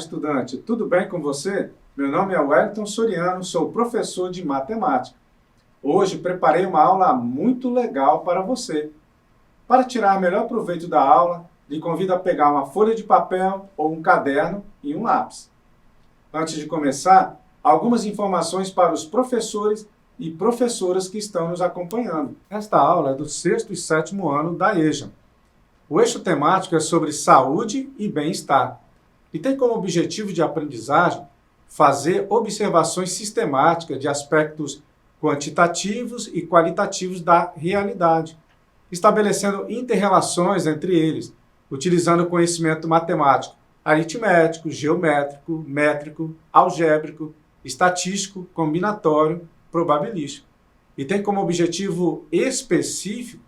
estudante, tudo bem com você? Meu nome é Wellington Soriano, sou professor de matemática. Hoje preparei uma aula muito legal para você. Para tirar melhor proveito da aula, lhe convido a pegar uma folha de papel ou um caderno e um lápis. Antes de começar, algumas informações para os professores e professoras que estão nos acompanhando. Esta aula é do 6º e 7º ano da EJA. O eixo temático é sobre saúde e bem-estar e tem como objetivo de aprendizagem fazer observações sistemáticas de aspectos quantitativos e qualitativos da realidade, estabelecendo inter-relações entre eles, utilizando conhecimento matemático, aritmético, geométrico, métrico, algébrico, estatístico, combinatório, probabilístico. E tem como objetivo específico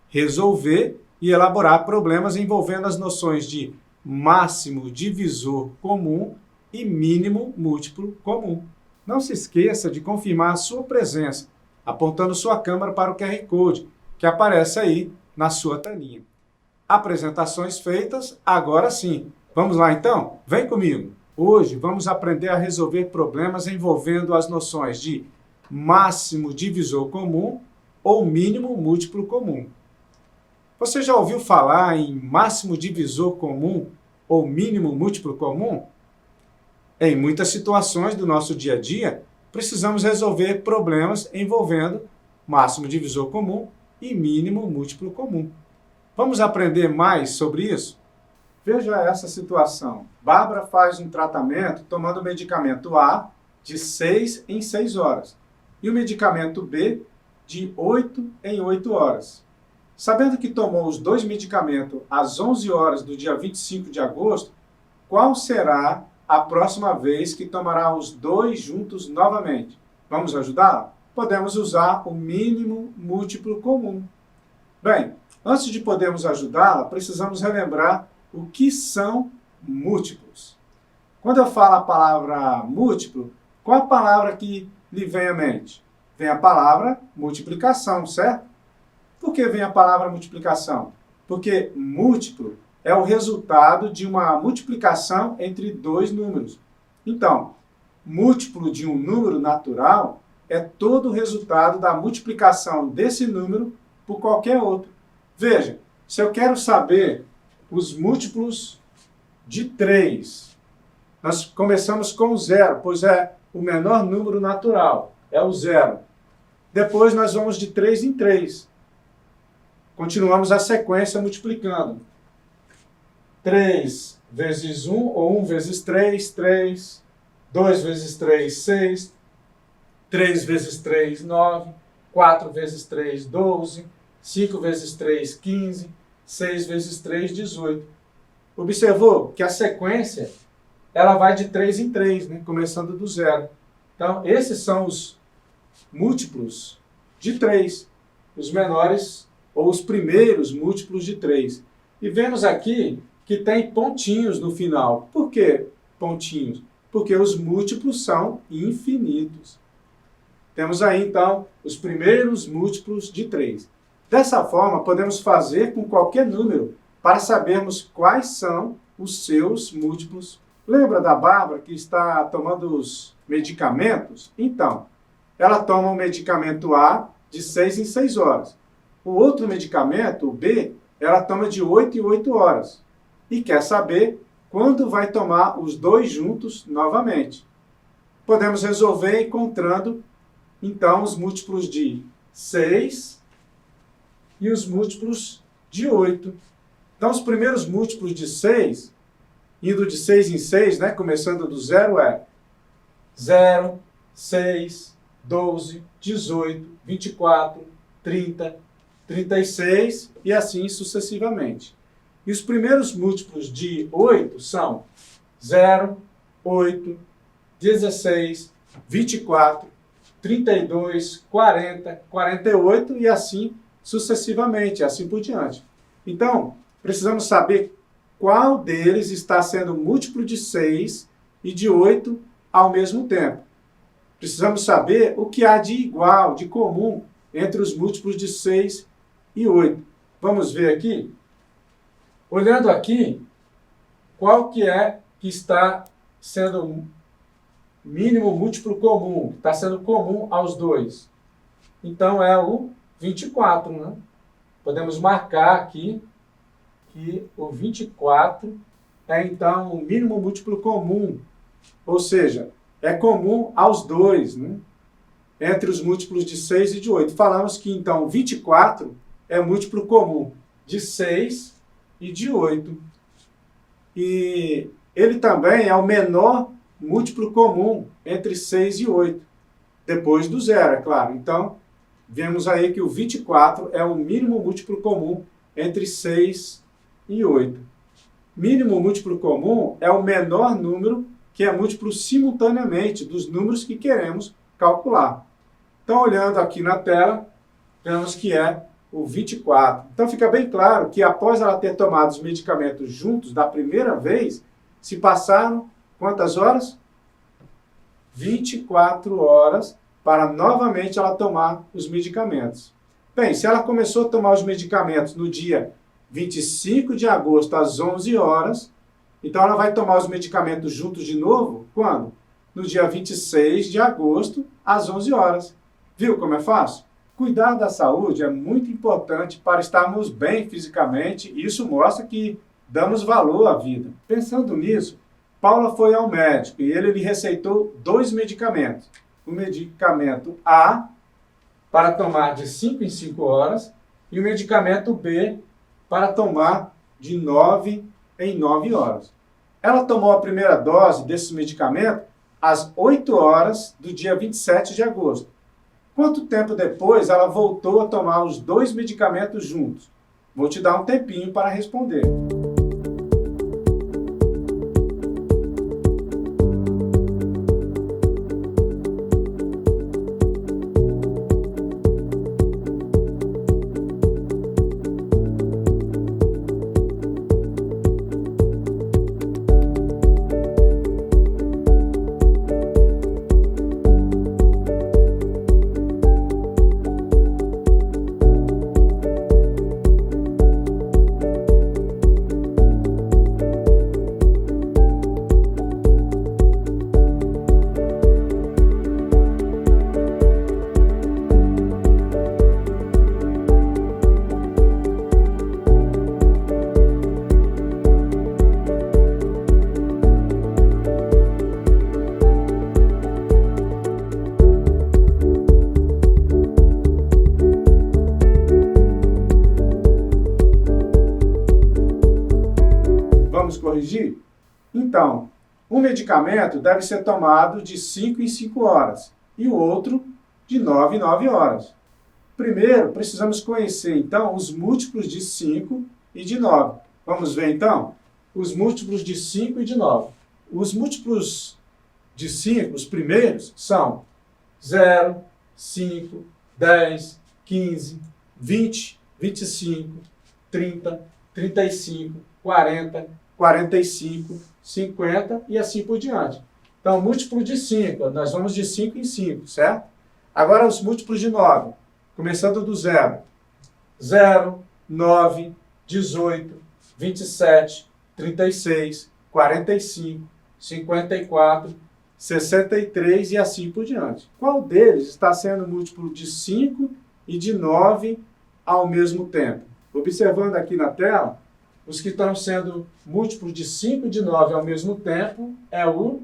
resolver e elaborar problemas envolvendo as noções de máximo divisor comum e mínimo múltiplo comum. Não se esqueça de confirmar a sua presença, apontando sua câmera para o QR Code, que aparece aí na sua telinha. Apresentações feitas, agora sim. Vamos lá então? Vem comigo! Hoje vamos aprender a resolver problemas envolvendo as noções de máximo divisor comum ou mínimo múltiplo comum. Você já ouviu falar em máximo divisor comum ou mínimo múltiplo comum? Em muitas situações do nosso dia a dia, precisamos resolver problemas envolvendo máximo divisor comum e mínimo múltiplo comum. Vamos aprender mais sobre isso? Veja essa situação. Bárbara faz um tratamento tomando o medicamento A de 6 em 6 horas e o medicamento B de 8 em 8 horas. Sabendo que tomou os dois medicamentos às 11 horas do dia 25 de agosto, qual será a próxima vez que tomará os dois juntos novamente? Vamos ajudar? Podemos usar o mínimo múltiplo comum. Bem, antes de podermos ajudá-la, precisamos relembrar o que são múltiplos. Quando eu falo a palavra múltiplo, qual a palavra que lhe vem à mente? Vem a palavra multiplicação, certo? Por que vem a palavra multiplicação? Porque múltiplo é o resultado de uma multiplicação entre dois números. Então, múltiplo de um número natural é todo o resultado da multiplicação desse número por qualquer outro. Veja, se eu quero saber os múltiplos de 3, nós começamos com o zero, pois é o menor número natural, é o zero. Depois nós vamos de 3 em 3. Continuamos a sequência multiplicando. 3 vezes 1, ou 1 vezes 3, 3. 2 vezes 3, 6. 3 vezes 3, 9. 4 vezes 3, 12. 5 vezes 3, 15. 6 vezes 3, 18. Observou que a sequência ela vai de 3 em 3, né? Começando do zero. Então, esses são os múltiplos de 3, os menores ou os primeiros múltiplos de 3. E vemos aqui que tem pontinhos no final. Por que pontinhos? Porque os múltiplos são infinitos. Temos aí, então, os primeiros múltiplos de 3. Dessa forma, podemos fazer com qualquer número para sabermos quais são os seus múltiplos. Lembra da Bárbara que está tomando os medicamentos? Então, ela toma o medicamento A de 6 em 6 horas. O outro medicamento, o B, ela toma de 8 em 8 horas. E quer saber quando vai tomar os dois juntos novamente. Podemos resolver encontrando, então, os múltiplos de 6 e os múltiplos de 8. Então, os primeiros múltiplos de 6, indo de 6 em 6, né, começando do zero, é 0, 6, 12, 18, 24, 30, 36 e assim sucessivamente. E os primeiros múltiplos de 8 são 0, 8, 16, 24, 32, 40, 48 e assim sucessivamente, assim por diante. Então, precisamos saber qual deles está sendo múltiplo de 6 e de 8 ao mesmo tempo. Precisamos saber o que há de igual, de comum, entre os múltiplos de 6 e 8. Vamos ver aqui? Olhando aqui, qual que é que está sendo mínimo múltiplo comum, que está sendo comum aos dois. Então, é o 24, né? Podemos marcar aqui que o 24 é, então, o mínimo múltiplo comum, ou seja, é comum aos dois, né? Entre os múltiplos de 6 e de 8. Falamos que, então, 24 é múltiplo comum de 6 e de 8. E ele também é o menor múltiplo comum entre 6 e 8, depois do zero, é claro. Então, vemos aí que o 24 é o mínimo múltiplo comum entre 6 e 8. Mínimo múltiplo comum é o menor número que é múltiplo simultaneamente dos números que queremos calcular. Então, olhando aqui na tela, vemos que é o 24. Então, fica bem claro que após ela ter tomado os medicamentos juntos da primeira vez, se passaram quantas horas? 24 horas para novamente ela tomar os medicamentos. Bem, se ela começou a tomar os medicamentos no dia 25 de agosto às 11 horas, então ela vai tomar os medicamentos juntos de novo, quando? No dia 26 de agosto às 11 horas. Viu como é fácil? Cuidar da saúde é muito importante para estarmos bem fisicamente e isso mostra que damos valor à vida. Pensando nisso, Paula foi ao médico e ele lhe receitou 2 medicamentos. O medicamento A, para tomar de 5 em 5 horas, e o medicamento B, para tomar de 9 em 9 horas. Ela tomou a primeira dose desse medicamento às 8 horas do dia 27 de agosto. Quanto tempo depois ela voltou a tomar os 2 medicamentos juntos? Vou te dar um tempinho para responder. Vamos corrigir? Então, um medicamento deve ser tomado de 5 em 5 horas e o outro de 9 em 9 horas. Primeiro, precisamos conhecer, então, os múltiplos de 5 e de 9. Vamos ver, então, os múltiplos de 5 e de 9. Os múltiplos de 5, os primeiros, são 0, 5, 10, 15, 20, 25, 30, 35, 40, 45, 50 e assim por diante. Então, múltiplo de 5, nós vamos de 5 em 5, certo? Agora, os múltiplos de 9, começando do 0. 0, 9, 18, 27, 36, 45, 54, 63 e assim por diante. Qual deles está sendo múltiplo de 5 e de 9 ao mesmo tempo? Observando aqui na tela, os que estão sendo múltiplos de 5 e de 9 ao mesmo tempo é o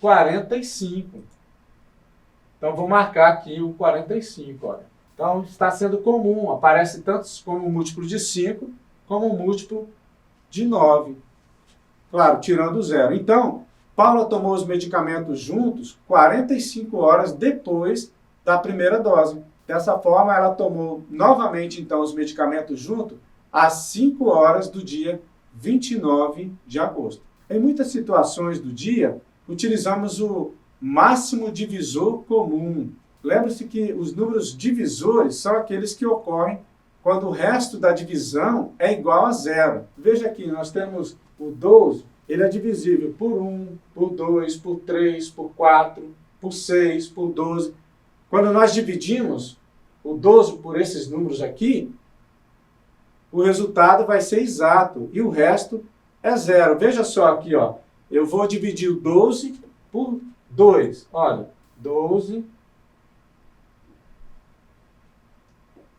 45. Então, vou marcar aqui o 45. Olha. Então, está sendo comum. Aparece tanto como múltiplo de 5 como múltiplo de 9. Claro, tirando o 0. Então, Paula tomou os medicamentos juntos 45 horas depois da primeira dose. Dessa forma, ela tomou novamente, então, os medicamentos juntos às 5 horas do dia 29 de agosto. Em muitas situações do dia, utilizamos o máximo divisor comum. Lembre-se que os números divisores são aqueles que ocorrem quando o resto da divisão é igual a 0. Veja aqui, nós temos o 12, ele é divisível por 1, por 2, por 3, por 4, por 6, por 12. Quando nós dividimos o 12 por esses números aqui, o resultado vai ser exato e o resto é 0. Veja só aqui, ó, eu vou dividir o 12 por 2. Olha, 12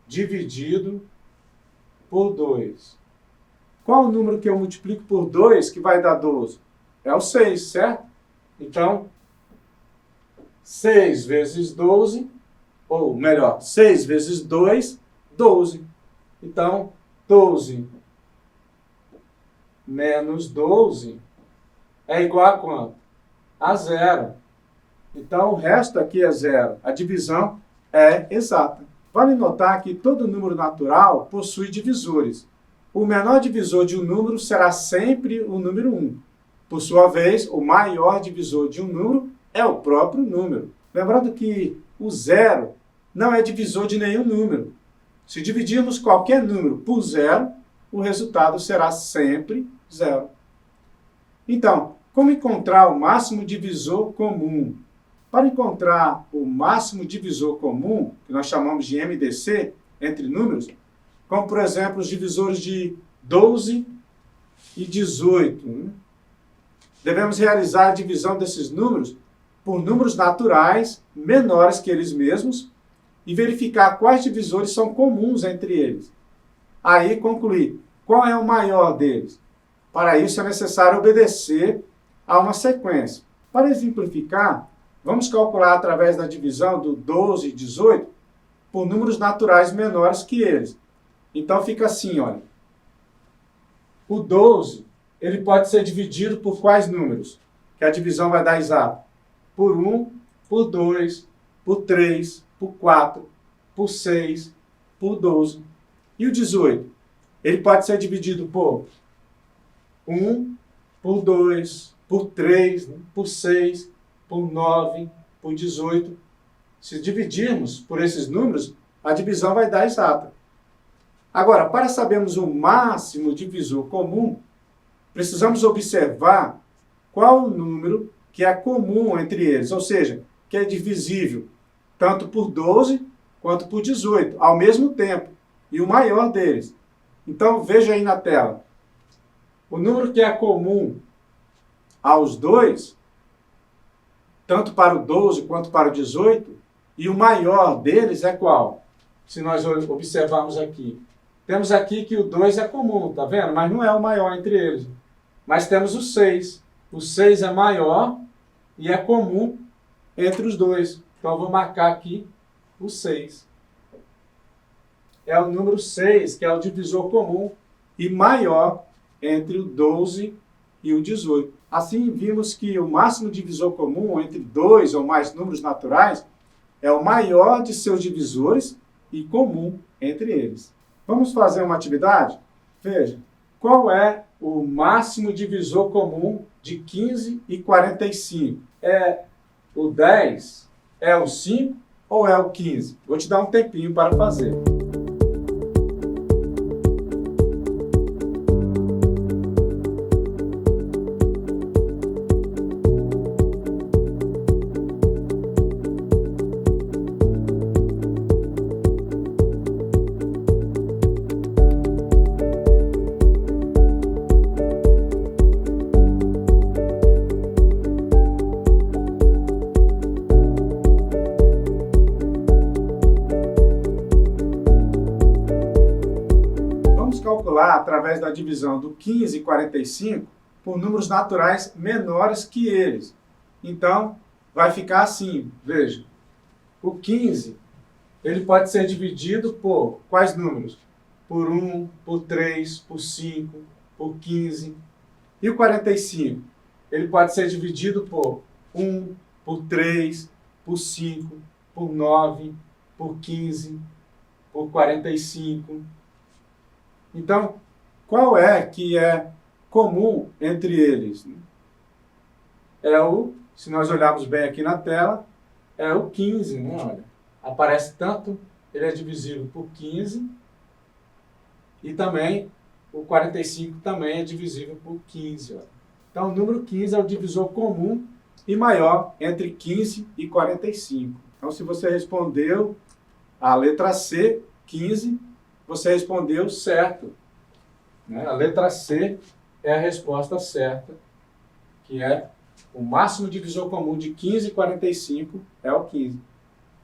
dividido por 2. Qual o número que eu multiplico por 2 que vai dar 12? É o 6, certo? Então, 6 vezes 12, ou melhor, 6 vezes 2, 12. Então, 12 menos 12 é igual a quanto? A 0. Então, o resto aqui é 0. A divisão é exata. Vale notar que todo número natural possui divisores. O menor divisor de um número será sempre o número 1. Por sua vez, o maior divisor de um número é o próprio número. Lembrando que o 0 não é divisor de nenhum número. Se dividirmos qualquer número por 0, o resultado será sempre 0. Então, como encontrar o máximo divisor comum? Para encontrar o máximo divisor comum, que nós chamamos de MDC, entre números, como, por exemplo, os divisores de 12 e 18, devemos realizar a divisão desses números por números naturais menores que eles mesmos e verificar quais divisores são comuns entre eles. Aí, concluir qual é o maior deles. Para isso, é necessário obedecer a uma sequência. Para exemplificar, vamos calcular através da divisão do 12 e 18 por números naturais menores que eles. Então, fica assim, olha. O 12, ele pode ser dividido por quais números? Que a divisão vai dar exato. Por 1, por 2, por 3, por 4, por 6, por 12. E o 18? Ele pode ser dividido por 1, por 2, por 3, por 6, por 9, por 18. Se dividirmos por esses números, a divisão vai dar exata. Agora, para sabermos o máximo divisor comum, precisamos observar qual o número que é comum entre eles, ou seja, que é divisível tanto por 12 quanto por 18, ao mesmo tempo, e o maior deles. Então, veja aí na tela. O número que é comum aos dois, tanto para o 12 quanto para o 18, e o maior deles é qual? Se nós observarmos aqui. Temos aqui que o 2 é comum, tá vendo? Mas não é o maior entre eles. Mas temos o 6. O 6 é maior e é comum entre os dois. Então, eu vou marcar aqui o 6. É o número 6, que é o divisor comum e maior entre o 12 e o 18. Assim, vimos que o máximo divisor comum entre dois ou mais números naturais é o maior de seus divisores e comum entre eles. Vamos fazer uma atividade? Veja, qual é o máximo divisor comum de 15 e 45? É o 10? É o 5 ou é o 15? Vou te dar um tempinho para fazer. Calcular através da divisão do 15 e 45 por números naturais menores que eles. Então, vai ficar assim, veja. O 15, ele pode ser dividido por quais números? Por 1, por 3, por 5, por 15. E o 45? Ele pode ser dividido por 1, por 3, por 5, por 9, por 15, por 45. Então, qual é que é comum entre eles? Se nós olharmos bem aqui na tela, é o 15, né? Olha, aparece tanto, ele é divisível por 15, e também o 45 também é divisível por 15. Olha. Então, o número 15 é o divisor comum e maior entre 15 e 45. Então, se você respondeu a letra C, 15, você respondeu certo. A letra C é a resposta certa, que é o máximo divisor comum de 15 e 45 é o 15.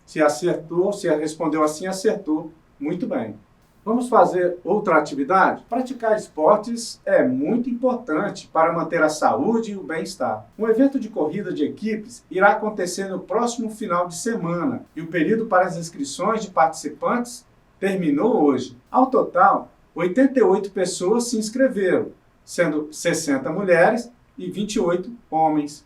Se acertou, se respondeu assim, acertou. Muito bem. Vamos fazer outra atividade? Praticar esportes é muito importante para manter a saúde e o bem-estar. Um evento de corrida de equipes irá acontecer no próximo final de semana e o período para as inscrições de participantes terminou hoje. Ao total, 88 pessoas se inscreveram, sendo 60 mulheres e 28 homens.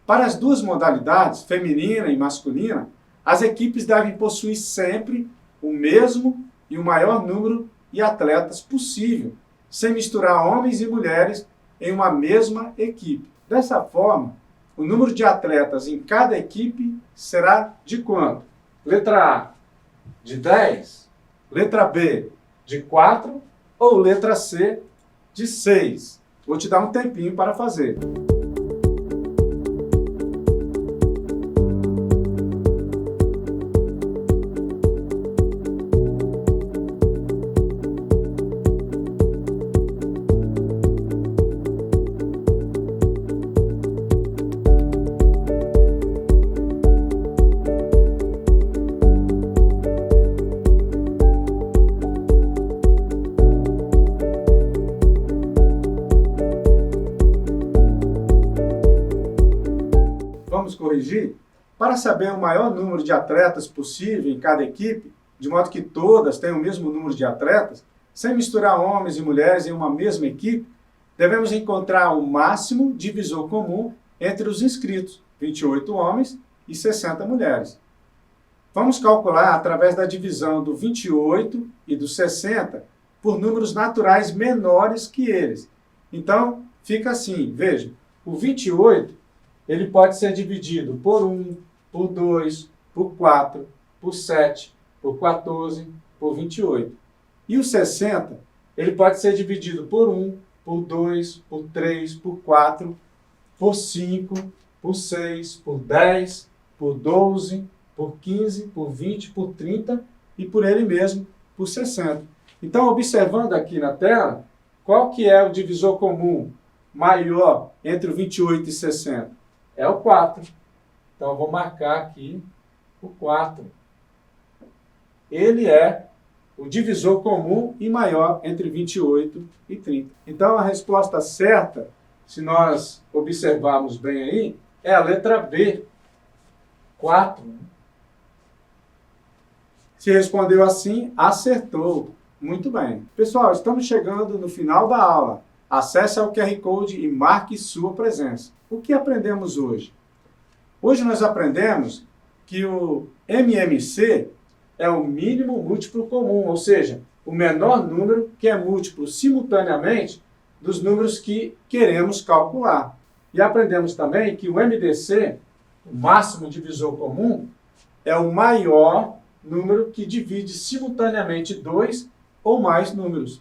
Para as duas modalidades, feminina e masculina, as equipes devem possuir sempre o mesmo e o maior número de atletas possível, sem misturar homens e mulheres em uma mesma equipe. Dessa forma, o número de atletas em cada equipe será de quanto? Letra A, de 10. Letra B, de 4. Ou letra C, de 6. Vou te dar um tempinho para fazer. Vamos corrigir? Para saber o maior número de atletas possível em cada equipe, de modo que todas tenham o mesmo número de atletas, sem misturar homens e mulheres em uma mesma equipe, devemos encontrar o máximo divisor comum entre os inscritos, 28 homens e 60 mulheres. Vamos calcular através da divisão do 28 e do 60 por números naturais menores que eles. Então, fica assim, veja, o 28 ele pode ser dividido por 1, por 2, por 4, por 7, por 14, por 28. E o 60, ele pode ser dividido por 1, por 2, por 3, por 4, por 5, por 6, por 10, por 12, por 15, por 20, por 30 e por ele mesmo, por 60. Então, observando aqui na tela, qual que é o divisor comum maior entre o 28 e 60? É o 4. Então, eu vou marcar aqui o 4. Ele é o divisor comum e maior entre 28 e 30. Então, a resposta certa, se nós observarmos bem aí, é a letra B, 4. Se respondeu assim, acertou. Muito bem. Pessoal, estamos chegando no final da aula. Acesse ao QR Code e marque sua presença. O que aprendemos hoje? Hoje nós aprendemos que o MMC é o mínimo múltiplo comum, ou seja, o menor número que é múltiplo simultaneamente dos números que queremos calcular. E aprendemos também que o MDC, o máximo divisor comum, é o maior número que divide simultaneamente dois ou mais números.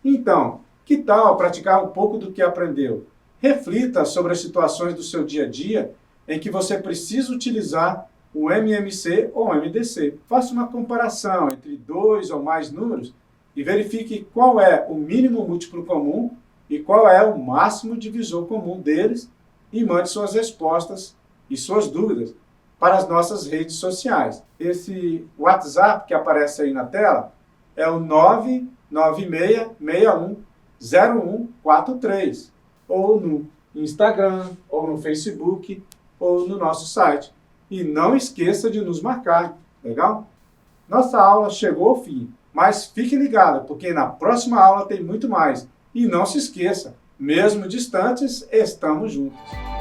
Então, que tal praticar um pouco do que aprendeu? Reflita sobre as situações do seu dia a dia em que você precisa utilizar o MMC ou MDC. Faça uma comparação entre dois ou mais números e verifique qual é o mínimo múltiplo comum e qual é o máximo divisor comum deles e mande suas respostas e suas dúvidas para as nossas redes sociais. Esse WhatsApp que aparece aí na tela é o 996610143, ou no Instagram, ou no Facebook, ou no nosso site. E não esqueça de nos marcar, legal? Nossa aula chegou ao fim, mas fique ligado, porque na próxima aula tem muito mais. E não se esqueça, mesmo distantes, estamos juntos.